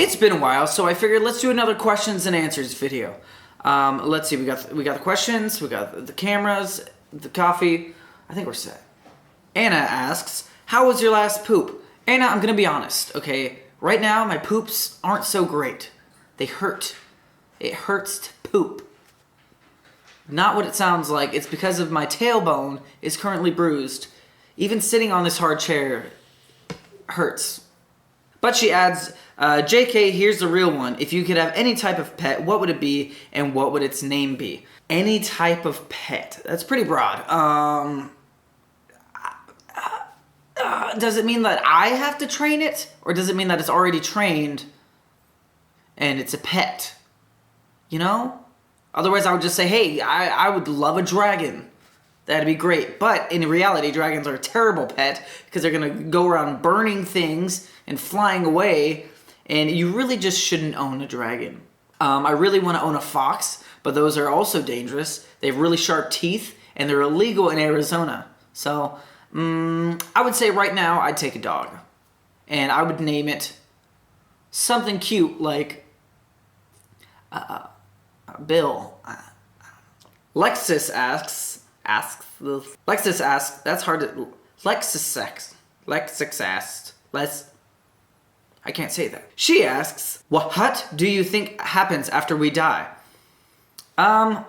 It's been a while, so I figured let's do another questions and answers video. Let's see, we got the questions, we got the cameras, the coffee. I think we're set. Anna asks, how was your last poop? Anna, I'm gonna be honest, okay? Right now, my poops aren't so great. They hurt. It hurts to poop. Not what it sounds like. It's because of my tailbone is currently bruised. Even sitting on this hard chair hurts. But she adds, JK, here's the real one. If you could have any type of pet, what would it be and what would its name be? Any type of pet. That's pretty broad. Does it mean that I have to train it? Or does it mean that it's already trained and it's a pet? You know? Otherwise, I would just say, hey, I would love a dragon. That'd be great. But in reality, dragons are a terrible pet because they're going to go around burning things and flying away. And you really just shouldn't own a dragon. I really want to own a fox, but those are also dangerous. They have really sharp teeth, and they're illegal in Arizona. So, I would say right now, I'd take a dog. And I would name it something cute like Bill. Lexus asks, that's hard to, Lexus asked, I can't say that. She asks, what do you think happens after we die? I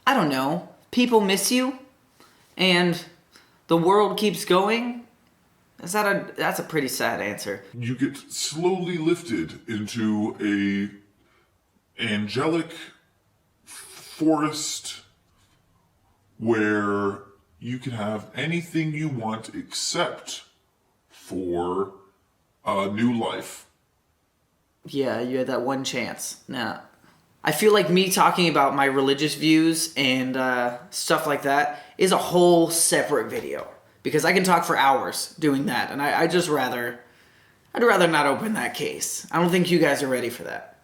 don't know. People miss you, and the world keeps going. That's a pretty sad answer. You get slowly lifted into a angelic forest where you can have anything you want except for a new life. Yeah, you had that one chance. Nah. I feel like me talking about my religious views and stuff like that is a whole separate video. Because I can talk for hours doing that. And I'd rather not open that case. I don't think you guys are ready for that.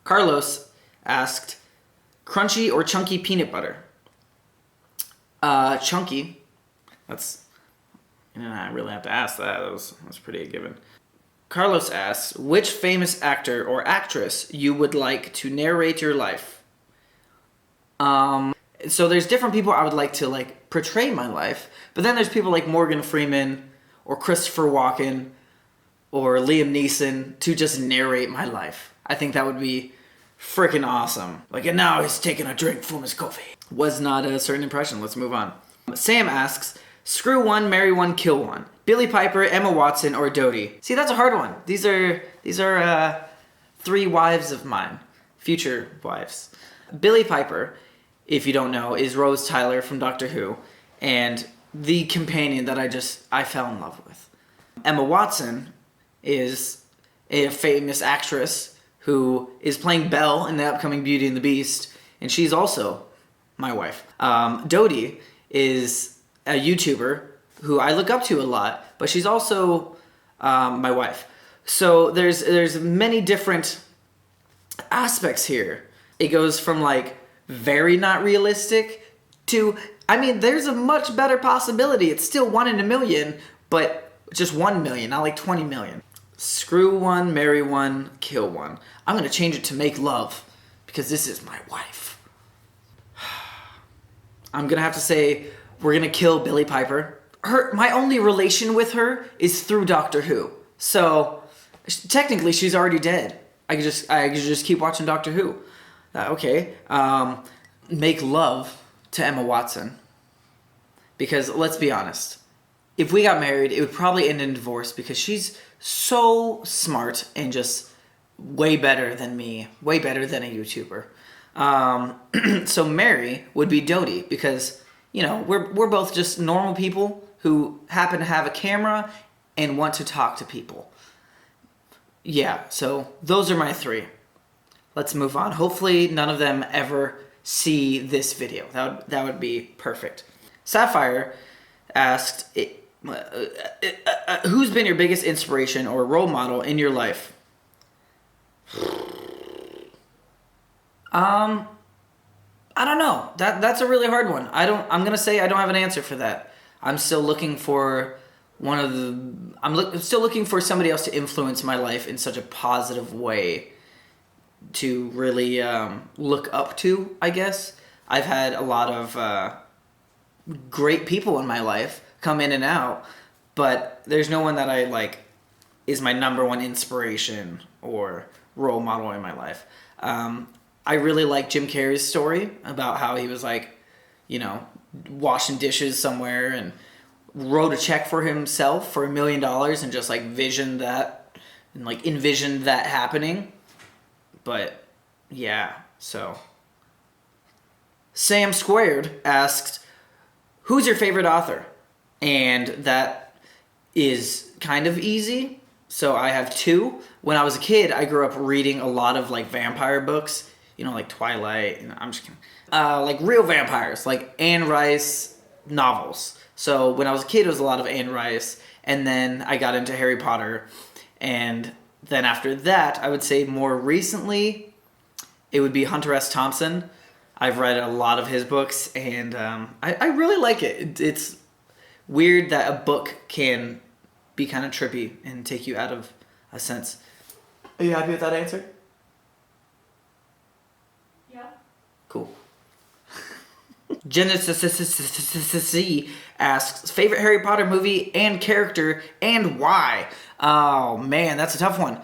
Carlos asked, crunchy or chunky peanut butter? Chunky. That's, I really have to ask that. That was pretty a given. Carlos asks, which famous actor or actress you would like to narrate your life? So there's different people I would like to portray my life, but then there's people like Morgan Freeman or Christopher Walken or Liam Neeson to just narrate my life. I think that would be freaking awesome. And now he's taking a drink from his coffee. Was not a certain impression. Let's move on. Sam asks, screw one, marry one, kill one. Billie Piper, Emma Watson, or Dodie? See, that's a hard one. These are three wives of mine. Future wives. Billie Piper, if you don't know, is Rose Tyler from Doctor Who, and the companion that I fell in love with. Emma Watson is a famous actress who is playing Belle in the upcoming Beauty and the Beast, and she's also my wife. Dodie is a YouTuber who I look up to a lot, but she's also my wife. So there's many different aspects here. It goes from very not realistic to, there's a much better possibility. It's still 1 in a million, but just 1 million, not 20 million. Screw one, marry one, kill one. I'm gonna change it to make love because this is my wife. I'm gonna have to say we're gonna kill Billie Piper. My only relation with her is through Doctor Who. So technically she's already dead. I could just keep watching Doctor Who. Okay. Make love to Emma Watson. Because let's be honest, if we got married, it would probably end in divorce because she's so smart and just way better than me, way better than a YouTuber. So Mary would be Dodie because, we're both just normal people who happen to have a camera and want to talk to people. Yeah, so those are my three. Let's move on. Hopefully none of them ever see this video. That would be perfect. Sapphire asked, who's been your biggest inspiration or role model in your life? I don't know. That's a really hard one. I'm gonna say I don't have an answer for that. I'm still looking for I'm still looking for somebody else to influence my life in such a positive way to really look up to, I guess. I've had a lot of great people in my life come in and out, but there's no one that I like is my number one inspiration or role model in my life. I really like Jim Carrey's story about how he was like, washing dishes somewhere and wrote a check for himself for $1 million and just like envisioned that happening. But yeah, so Sam Squared asked, who's your favorite author? And that is kind of easy. So I have two. When I was a kid, I grew up reading a lot of like vampire books, like Twilight. I'm just kidding. Like real vampires, like Anne Rice novels. So when I was a kid, it was a lot of Anne Rice. And then I got into Harry Potter. And then after that, I would say more recently, it would be Hunter S. Thompson. I've read a lot of his books, and I really like it. It's weird that a book can be kind of trippy and take you out of a sense. Are you happy with that answer? Yeah. Cool. Genesis asks, favorite Harry Potter movie and character and why? Oh man, that's a tough one.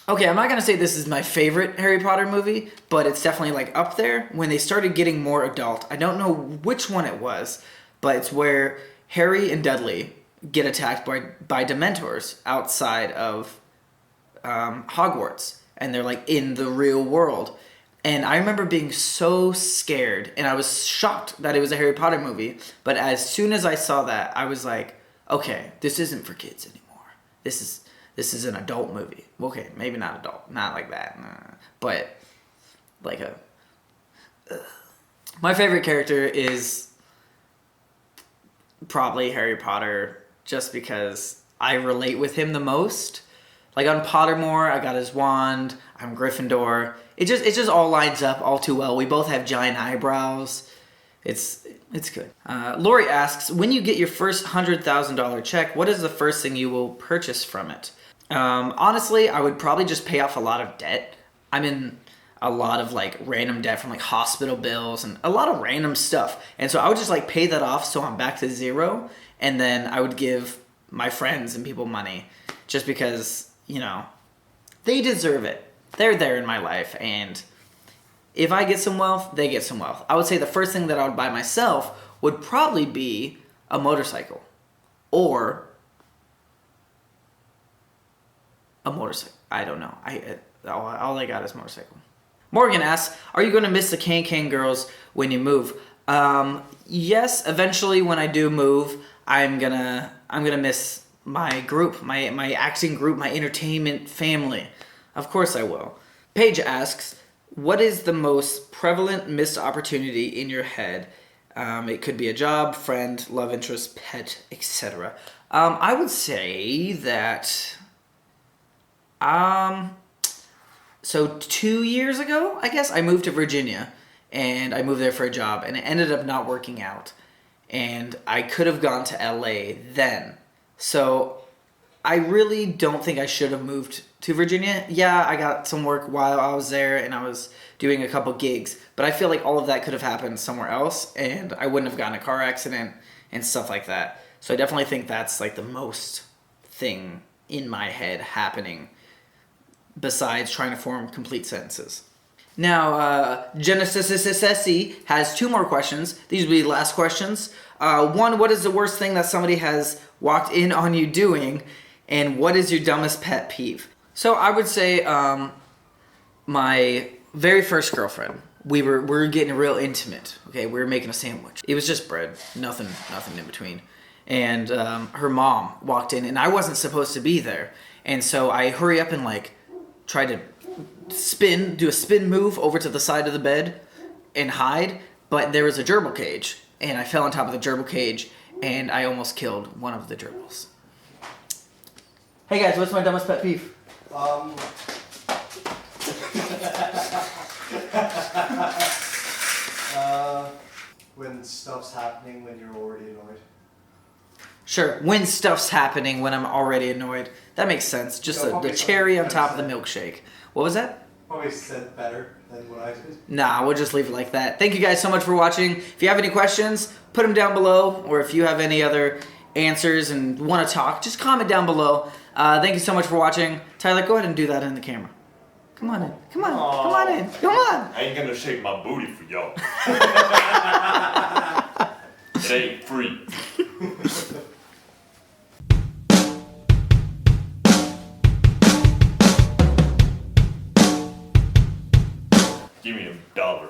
Okay, I'm not gonna say this is my favorite Harry Potter movie, but it's definitely like up there. When they started getting more adult, I don't know which one it was, but it's where Harry and Dudley get attacked by Dementors outside of Hogwarts, and they're like in the real world. And I remember being so scared, and I was shocked that it was a Harry Potter movie. But as soon as I saw that, I was like, okay, this isn't for kids anymore. This is an adult movie. Okay, maybe not adult, not like that, but like my favorite character is probably Harry Potter, just because I relate with him the most. Like on Pottermore, I got his wand. I'm Gryffindor. It just all lines up all too well. We both have giant eyebrows. It's good. Lori asks, when you get your first $100,000 check, what is the first thing you will purchase from it? Honestly, I would probably just pay off a lot of debt. I'm in a lot of like random debt from like hospital bills and a lot of random stuff. And so I would just like pay that off so I'm back to zero. And then I would give my friends and people money just because, they deserve it. They're there in my life. And if I get some wealth, they get some wealth. I would say the first thing that I would buy myself would probably be a motorcycle or a motorcycle. I don't know. All I got is motorcycle. Morgan asks, are you going to miss the Can girls when you move? Yes, eventually when I do move, I'm gonna miss my group, my acting group, my entertainment family. Of course I will. Paige asks, what is the most prevalent missed opportunity in your head? It could be a job, friend, love interest, pet, etc. I would say that so 2 years ago, I guess, I moved to Virginia, and I moved there for a job, and it ended up not working out. And I could have gone to LA then. So I really don't think I should have moved to Virginia. Yeah, I got some work while I was there, and I was doing a couple gigs, but I feel like all of that could have happened somewhere else, and I wouldn't have gotten a car accident and stuff like that. So I definitely think that's like the most thing in my head happening besides trying to form complete sentences. Now, Genesis has two more questions. These will be the last questions. One, what is the worst thing that somebody has walked in on you doing? And what is your dumbest pet peeve? So I would say my very first girlfriend, we were getting real intimate. Okay, we were making a sandwich. It was just bread, nothing in between. And her mom walked in, and I wasn't supposed to be there. And so I hurry up and like try to do a spin move over to the side of the bed and hide. But there was a gerbil cage, and I fell on top of the gerbil cage, and I almost killed one of the gerbils. Hey guys, what's my dumbest pet peeve? When stuff's happening when you're already annoyed. Sure, when stuff's happening, when I'm already annoyed. That makes sense. Just the cherry on top of the milkshake. What was that? Probably said better than what I did. Nah, we'll just leave it like that. Thank you guys so much for watching. If you have any questions, put them down below. Or if you have any other answers and want to talk, just comment down below. Thank you so much for watching. Tyler, go ahead and do that in the camera. Come on in. Come on. Aww. Come on in. Come on. I ain't gonna shake my booty for y'all. It ain't free. Give me $1.